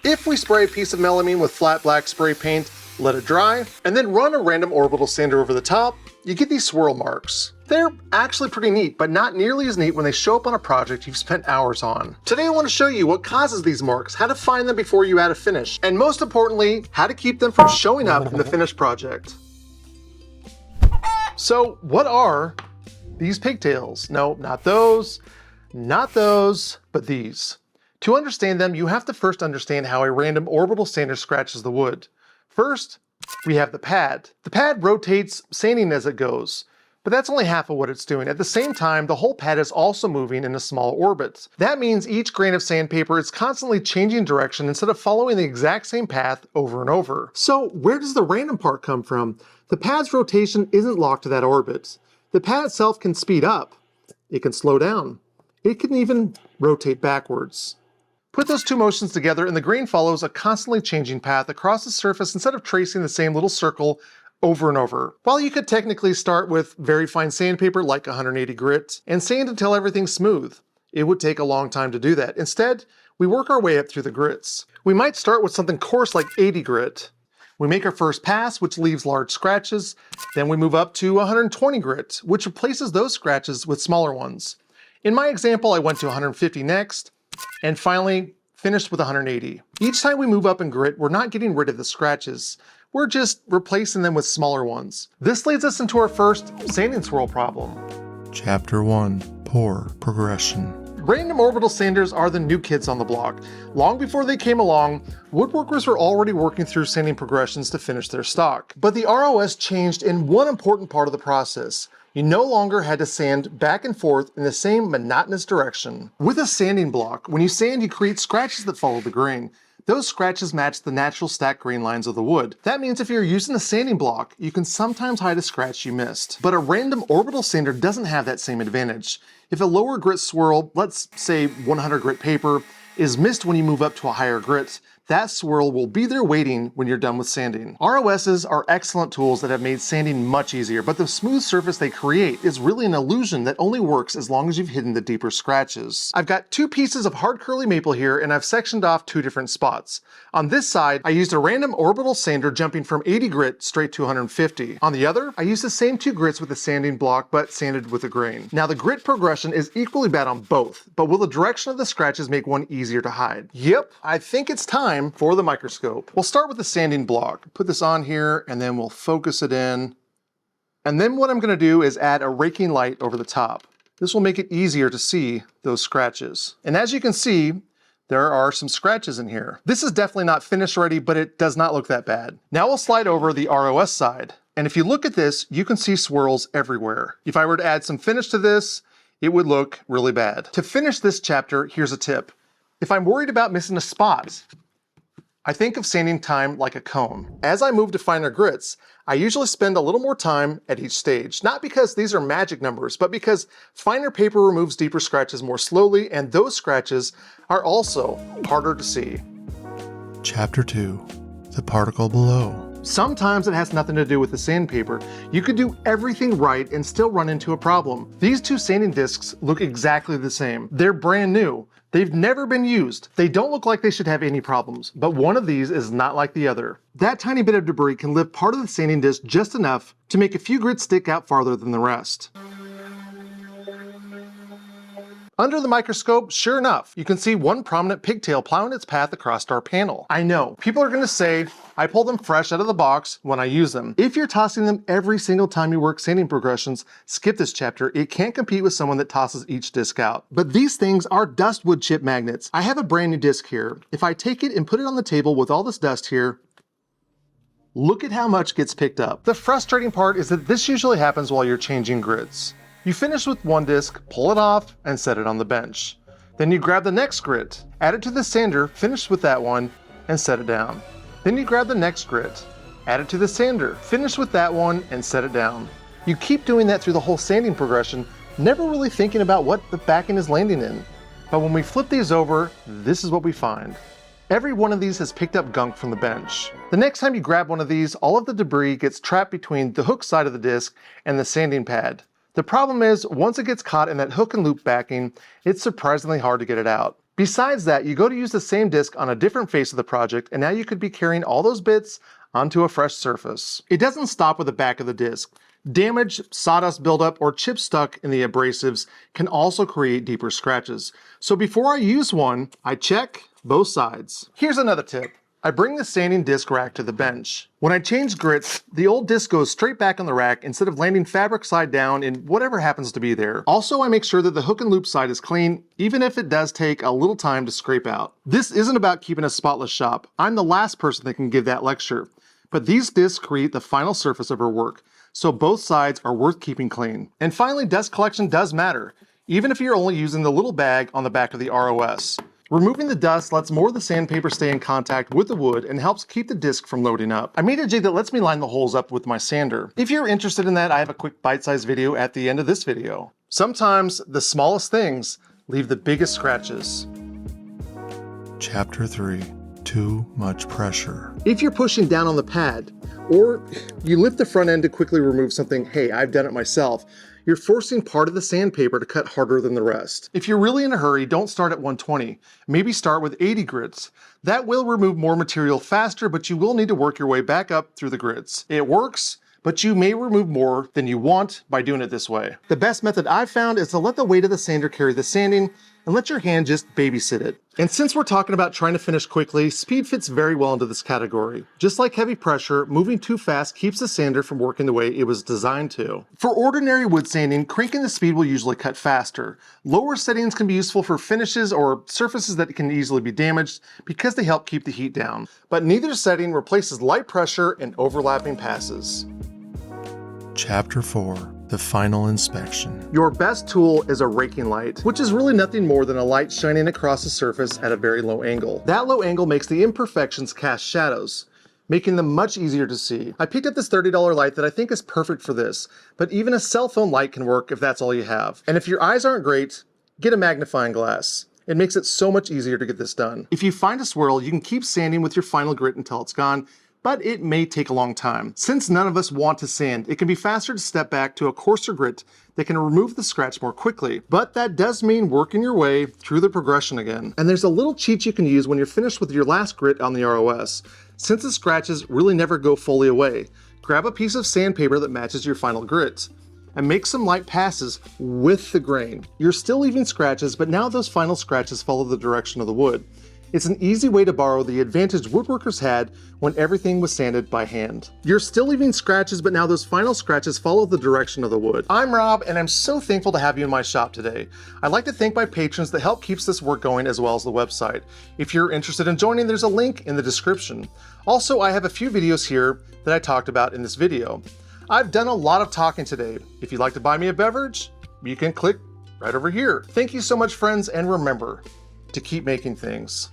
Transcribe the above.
If we spray a piece of melamine with flat black spray paint, let it dry, and then run a random orbital sander over the top, you get these swirl marks. They're actually pretty neat, but not nearly as neat when they show up on a project you've spent hours on. Today I want to show you what causes these marks, how to find them before you add a finish, and most importantly, how to keep them from showing up in the finished project. So what are these pigtails? No, not those, but these. To understand them, you have to first understand how a random orbital sander scratches the wood. First, we have the pad. The pad rotates, sanding as it goes, but that's only half of what it's doing. At the same time, the whole pad is also moving in a small orbit. That means each grain of sandpaper is constantly changing direction instead of following the exact same path over and over. So where does the random part come from? The pad's rotation isn't locked to that orbit. The pad itself can speed up. It can slow down. It can even rotate backwards. Put those two motions together and the grain follows a constantly changing path across the surface instead of tracing the same little circle over and over. While you could technically start with very fine sandpaper like 180 grit and sand until everything's smooth, it would take a long time to do that. Instead, we work our way up through the grits. We might start with something coarse like 80 grit. We make our first pass, which leaves large scratches. Then we move up to 120 grit, which replaces those scratches with smaller ones. In my example, I went to 150 next, and finally finished with 180. Each time we move up in grit, we're not getting rid of the scratches. We're just replacing them with smaller ones. This leads us into our first sanding swirl problem. Chapter 1. Poor Progression. Random orbital sanders are the new kids on the block. Long before they came along, woodworkers were already working through sanding progressions to finish their stock. But the ROS changed in one important part of the process. You no longer had to sand back and forth in the same monotonous direction. With a sanding block, when you sand, you create scratches that follow the grain. Those scratches match the natural stacked grain lines of the wood. That means if you're using a sanding block, you can sometimes hide a scratch you missed. But a random orbital sander doesn't have that same advantage. If a lower grit swirl, let's say 100 grit paper, is missed when you move up to a higher grit, that swirl will be there waiting when you're done with sanding. ROSs are excellent tools that have made sanding much easier, but the smooth surface they create is really an illusion that only works as long as you've hidden the deeper scratches. I've got two pieces of hard curly maple here and I've sectioned off two different spots. On this side, I used a random orbital sander jumping from 80 grit straight to 150. On the other, I used the same two grits with a sanding block but sanded with a grain. Now the grit progression is equally bad on both, but will the direction of the scratches make one easier to hide? Yep, I think it's time for the microscope. We'll start with the sanding block. Put this on here and then we'll focus it in. And then what I'm going to do is add a raking light over the top. This will make it easier to see those scratches. And as you can see, there are some scratches in here. This is definitely not finished ready, but it does not look that bad. Now we'll slide over the ROS side. And if you look at this, you can see swirls everywhere. If I were to add some finish to this, it would look really bad. To finish this chapter, here's a tip. If I'm worried about missing a spot, I think of sanding time like a cone. As I move to finer grits, I usually spend a little more time at each stage. Not because these are magic numbers, but because finer paper removes deeper scratches more slowly, and those scratches are also harder to see. Chapter 2. The Particle Below. Sometimes it has nothing to do with the sandpaper. You could do everything right and still run into a problem. These two sanding discs look exactly the same. They're brand new. They've never been used. They don't look like they should have any problems, but one of these is not like the other. That tiny bit of debris can lift part of the sanding disc just enough to make a few grits stick out farther than the rest. Under the microscope, sure enough, you can see one prominent pigtail plowing its path across our panel. I know, people are going to say, I pull them fresh out of the box when I use them. If you're tossing them every single time you work sanding progressions, skip this chapter. It can't compete with someone that tosses each disc out. But these things are dust wood chip magnets. I have a brand new disc here. If I take it and put it on the table with all this dust here, look at how much gets picked up. The frustrating part is that this usually happens while you're changing grits. You finish with one disc, pull it off, and set it on the bench. Then you grab the next grit, add it to the sander, finish with that one, and set it down. Then you grab the next grit, add it to the sander, finish with that one, and set it down. You keep doing that through the whole sanding progression, never really thinking about what the backing is landing in. But when we flip these over, this is what we find. Every one of these has picked up gunk from the bench. The next time you grab one of these, all of the debris gets trapped between the hook side of the disc and the sanding pad. The problem is, once it gets caught in that hook and loop backing, it's surprisingly hard to get it out. Besides that, you go to use the same disc on a different face of the project, and now you could be carrying all those bits onto a fresh surface. It doesn't stop with the back of the disc. Damage, sawdust buildup, or chips stuck in the abrasives can also create deeper scratches. So before I use one, I check both sides. Here's another tip. I bring the sanding disc rack to the bench. When I change grits, the old disc goes straight back on the rack instead of landing fabric side down in whatever happens to be there. Also, I make sure that the hook and loop side is clean, even if it does take a little time to scrape out. This isn't about keeping a spotless shop. I'm the last person that can give that lecture. But these discs create the final surface of our work, so both sides are worth keeping clean. And finally, dust collection does matter, even if you're only using the little bag on the back of the ROS. Removing the dust lets more of the sandpaper stay in contact with the wood and helps keep the disc from loading up. I made a jig that lets me line the holes up with my sander. If you're interested in that, I have a quick bite-sized video at the end of this video. Sometimes the smallest things leave the biggest scratches. Chapter 3. Too much pressure. If you're pushing down on the pad, or you lift the front end to quickly remove something, hey, I've done it myself, you're forcing part of the sandpaper to cut harder than the rest. If you're really in a hurry, don't start at 120. Maybe start with 80 grits. That will remove more material faster, but you will need to work your way back up through the grits. It works, but you may remove more than you want by doing it this way. The best method I've found is to let the weight of the sander carry the sanding and let your hand just babysit it. And since we're talking about trying to finish quickly, speed fits very well into this category. Just like heavy pressure, moving too fast keeps the sander from working the way it was designed to. For ordinary wood sanding, cranking the speed will usually cut faster. Lower settings can be useful for finishes or surfaces that can easily be damaged because they help keep the heat down. But neither setting replaces light pressure and overlapping passes. Chapter 4. The final inspection. Your best tool is a raking light, which is really nothing more than a light shining across the surface at a very low angle. That low angle makes the imperfections cast shadows, making them much easier to see. I picked up this $30 light that I think is perfect for this, but even a cell phone light can work if that's all you have. And if your eyes aren't great, get a magnifying glass. It makes it so much easier to get this done. If you find a swirl, you can keep sanding with your final grit until it's gone, but it may take a long time. Since none of us want to sand, it can be faster to step back to a coarser grit that can remove the scratch more quickly. But that does mean working your way through the progression again. And there's a little cheat you can use when you're finished with your last grit on the ROS. Since the scratches really never go fully away, grab a piece of sandpaper that matches your final grit and make some light passes with the grain. You're still leaving scratches, but now those final scratches follow the direction of the wood. It's an easy way to borrow the advantage woodworkers had when everything was sanded by hand. You're still leaving scratches, but now those final scratches follow the direction of the wood. I'm Rob, and I'm so thankful to have you in my shop today. I'd like to thank my patrons that help keeps this work going, as well as the website. If you're interested in joining, there's a link in the description. Also, I have a few videos here that I talked about in this video. I've done a lot of talking today. If you'd like to buy me a beverage, you can click right over here. Thank you so much, friends, and remember to keep making things.